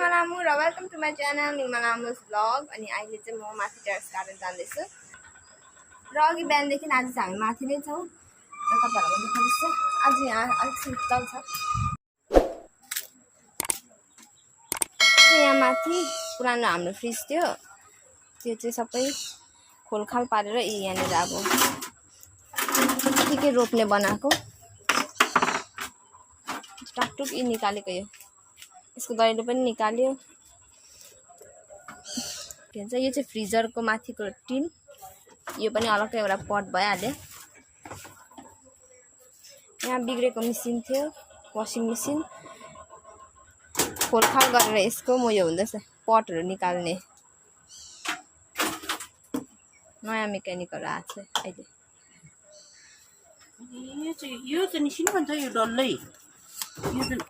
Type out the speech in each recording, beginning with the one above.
Manamu र welcome to my channel Manamu's vlog अनि अहिले चाहिँ म माथि टेरेस गार्डन जाँदैछु र अघि बिहानदेखि आज चाहिँ हामी माथि नै छौं र तपाईहरुलाई देखाउँछु आज यहाँ अलिक शीतल छ यहाँ माथि पुरानो हाम्रो फ्रिज थियो त्यो चाहिँ सबै खोलखाल पारेर यहाँनिर अब के रोप्ने बनाएको टाकटुक निकालेको यो यसको दैलो पनि निकाल्यो के भन्छ यो चाहिँ फ्रिजरको माथिको टिन यो पनि अलग्गै एउटा पट भइहाल्यो यहाँ बिग्रेको मेसिन थियो वाशिङ मेसिन खोलखाल गरेर यसको म यो हुँदैछ पटहरु निकाल्ने नयाँ मेकानिकहरु आछ अहिले यो चाहिँ निसिन भन्छ यो डल्लै यो चाहिँ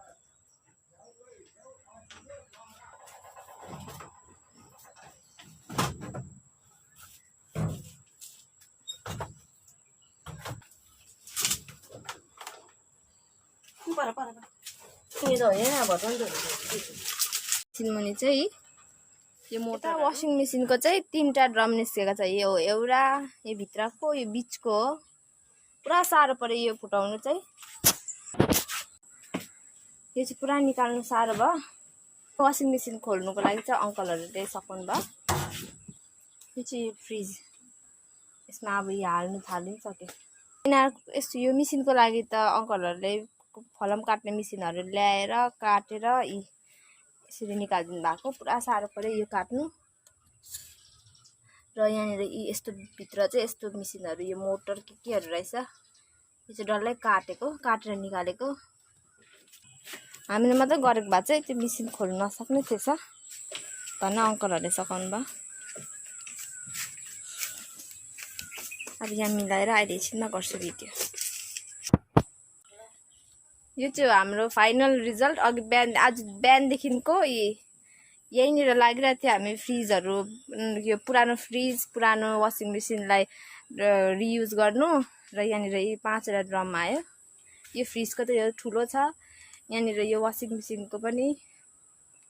सिलमुनि चाहिँ यो मोटर वाशिङ मेसिनको चाहिँ तीनटा ड्रम निस्केको छ यो एउटा यो भित्रको यो बीचको हो पुरा सारो पर्यो यो फुटाउनु चाहिँ यो चाहिँ पुरा निकाल्नु सारो भयो वाशिङ मेसिन खोल्नुको लागि चाहिँ अंकलहरुले सघाउनु भयो यो चाहिँ फ्रिज यसमा अब यो हाल्नु थालिसक्यो यस्तो यो मेसिनको लागि त अंकलहरुले फलम काट्ने मेसिनहरु ल्याएर काटेर यसरी निकाल्दिनु भएको पुरा सारो पर्यो यो काट्नु र यहाँनिर यस्तो भित्र चाहिँ यस्तो मेसिनहरु यो मोटर केहरु रहेछ यो चाहिँ डल्लै काटेर निकालेको हामीले मात्रै गरेको भए चाहिँ त्यो मेसिन खोल्न नसक्ने थिएछ भन्न अंकलहरुले सघाउनु भयो अब यहाँ मिलाएर अहिले एकछिनमा गर्छु भिडियो यो चाहिँ हाम्रो फाइनल रिजल्ट अघि बिहान आज बिहानदेखिको यहीँनिर लागिरहेको थियो हामी फ्रिजहरु यो पुरानो फ्रिज पुरानो वाशिङ मेसिनलाई रियुज गर्नु र यहाँनिर यी 5वटा ड्रम आयो यो फ्रिजको त यो ठुलो छ यहाँनिर यो वाशिङ मेसिनको पनि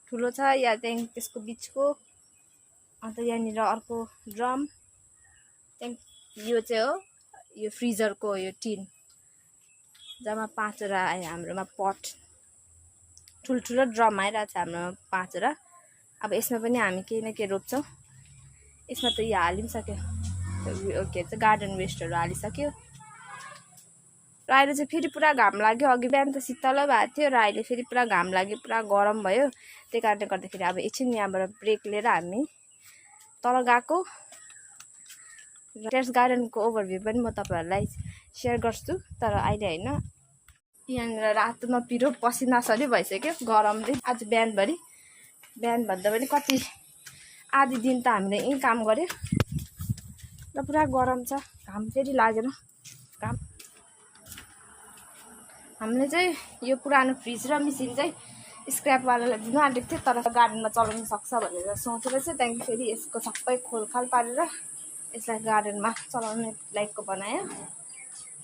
ठुलो छ या त्यहाँ त्यसको बीचको अन्त यहाँनिर अर्को ड्रम त्यहाँ यो चाहिँ हो यो फ्रिजरको यो टिन जम्मा 5वटा आयो हाम्रोमा पट ठुलठुलो ड्रम आइरहेको छ हाम्रोमा 5वटा अब यसमा पनि हामी केही न केही रोप्छौं यसमा त यो हालिसक्यो ओके चाहिँ गार्डन वेस्टहरु हालिसक्यो र अहिले चाहिँ फेरि पुरा घाम लाग्यो अघि बिहान त शीतलै भएको थियो र अहिले फेरि पुरा घाम लाग्यो पुरा गरम भयो त्यही कारणले गर्दाखेरि अब एकछिन यहाँबाट ब्रेक लिएर हामी तल गएको र टेरेस गार्डनको ओभरभ्यू पनि म तपाईहरुलाई शेयर गर्छु तर अहिले हैन यहाँनिर रातमा पिरो पसिना सरी भइसक्यो गरमले आज बिहानभरि बिहान भन्दा पनि कति आधी दिन त हामीले यही काम गर्यो र पुरा गरम छ घाम फेरि लागेन घाम हामीले चाहिँ यो पुरानो फ्रिज र मेसिन चाहिँ स्क्रैप वालालाई दिनु आँटेको थियो तर गार्डनमा चलाउन सक्छ भनेर सोचेर चाहिँ त्यहाँदेखि फेरि यसको सबै खोलखाल पारेर यसलाई गार्डनमा चलाउने लायकको बनायो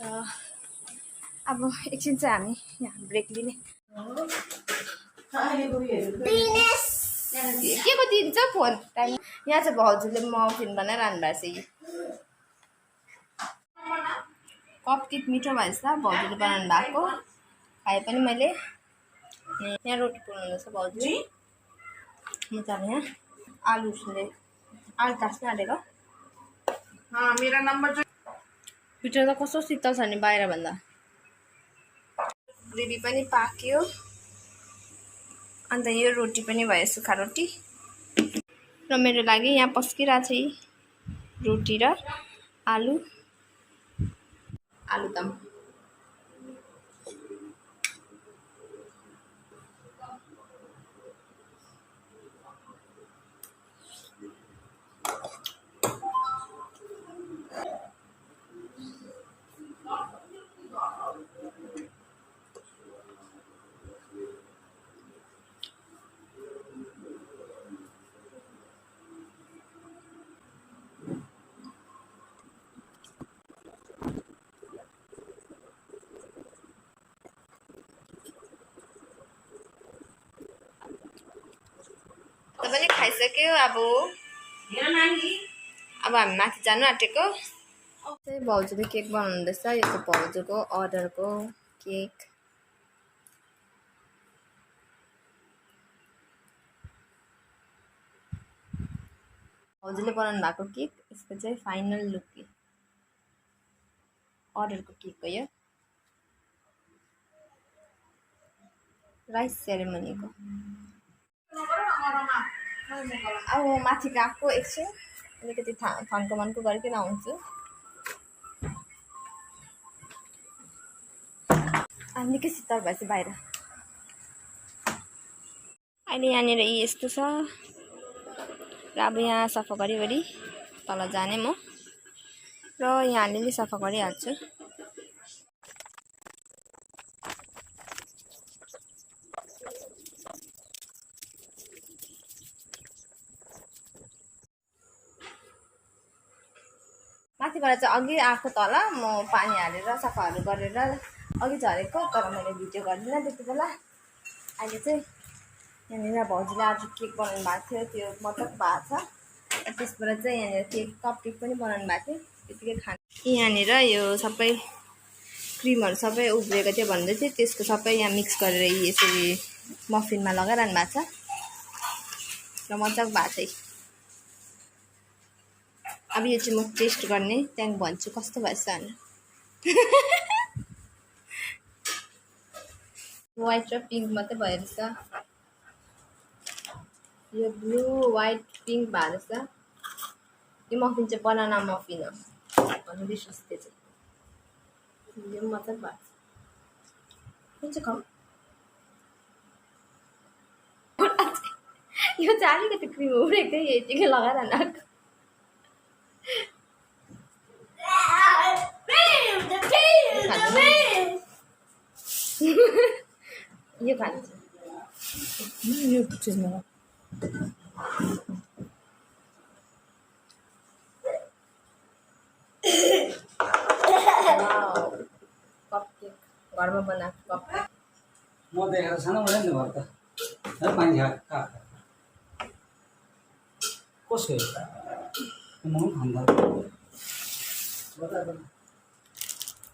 र अब एकछिन चाहिँ हामी यहाँ ब्रेक लिने के को दिन्छ फोन टाइम यहाँ चाहिँ भाउजूले मफिन बनाइरहनु भएको छ कपकेक मिठो भएछ भाउजूले बनाउनु भएको खाए पनि मैले यहाँ रोटी पोल्नुहुन्छ भाउजू म त यहाँ आलु तास्न आँटेको मेरा नम्बर भित्र त कस्तो शीतल छ नि बाहिर भन्दा ग्रेभी पनि पाक्यो अन्त यो रोटी पनि भयो सुखा रोटी र मेरो लागि यहाँ पस्किरहेको छ रोटी र आलुदम पनि खाइसक्यो अब हामी माथि जानु आँटेको चाहिँ भाउजूले केक बनाउँदैछ यो चाहिँ भाउजूको अर्डरको केक भाउजूले बनाउनु भएको केक यसको चाहिँ फाइनल लुक अर्डरको केक हो यो राइस सेरेमनीको अब माथि गएको एकछिन अलिकति थन्को मनको गरिकन आउँछु निकै शीतल भएछ बाहिर अहिले यहाँनिर यस्तो छ र अब यहाँ सफा गरिवरी तल जाने म र यहाँ अलिअलि सफा गरिहाल्छु माथिबाट चाहिँ अघि आएको तल म पानी हालेर सफाहरू गरेर अघि झरेको तर मैले भिडियो गर्दिनँ त्यति बेला अहिले चाहिँ यहाँनिर भाउजूले आज केक बनाउनु भएको थियो त्यो मजाक भएको छ त्यसबाट चाहिँ यहाँनिर केक कप केक पनि बनाउनु भएको थियो त्यतिकै खानु यहाँनिर यो सबै क्रिमहरू सबै उब्रिएको थियो भन्दै थियो त्यसको सबै यहाँ मिक्स गरेर यसरी मफिनमा लगाइरहनु भएको छ र मजाक भएको छ अब यो चाहिँ म टेस्ट गर्ने त्यहाँदेखि भन्छु कस्तो भएछ भनेर व्हाइट र पिङ्क मात्रै भएर छ यो ब्लू व्हाइट पिङ्क भएर छ यो मफिन चाहिँ बनाना मफिन हो भन्नु बिर्सिस् त्यो चाहिँ यो मजाक भएको छ कुन चाहिँ खाऊ यो चाहिँ अलिकति क्रिम उडेको थियो यतिकै लगाइरहनु यो खान्छ यो चिजमा कपकेक घरमा बनाएको कपकेक म देखेर सानो भयो नि घर त पानी खा कसको म खान्दा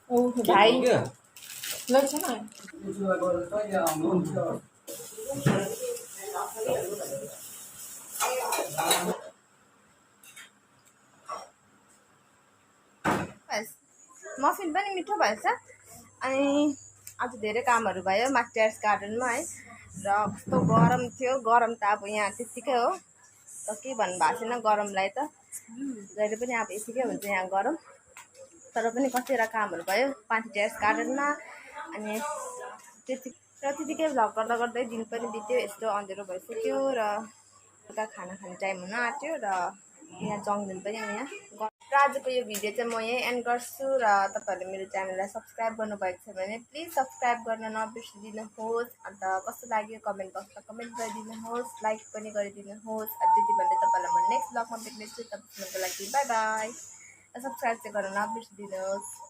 ओ भाइ लैछ न मफिन पनि मिठो भएछ अनि आज धेरै कामहरू भयो माथि टेरेस गार्डनमा है र कस्तो गरम थियो गरम त अब यहाँ त्यतिकै हो त के भन्नु भएको छैन गरमलाई त जहिले पनि अब यतिकै हुन्छ यहाँ गरम तर पनि कतिवटा कामहरू भयो माथि टेरेस गार्डनमा अनि त्यतिकै भ्लग गर्दा गर्दै दिन पनि बित्यो यस्तो अँध्यारो भइसक्यो र खाना खाने टाइम हुन आँट्यो र यहाँ जङ्गल पनि यहाँ र आजको यो भिडियो चाहिँ म यहीँ एन्ड गर्छु र तपाईँहरूले मेरो च्यानललाई सब्सक्राइब गर्नुभएको छ भने प्लिज सब्सक्राइब गर्न नबिर्सिदिनुहोस् अन्त कस्तो लाग्यो कमेन्ट बक्समा कमेन्ट गरिदिनुहोस् लाइक पनि गरिदिनुहोस् त्यति भन्दै तपाईँलाई म नेक्स्ट ब्लगमा भेट्नेछु तबसम्मको लागि बाई बाई सब्सक्राइब चाहिँ गर्न नबिर्सिदिनुहोस्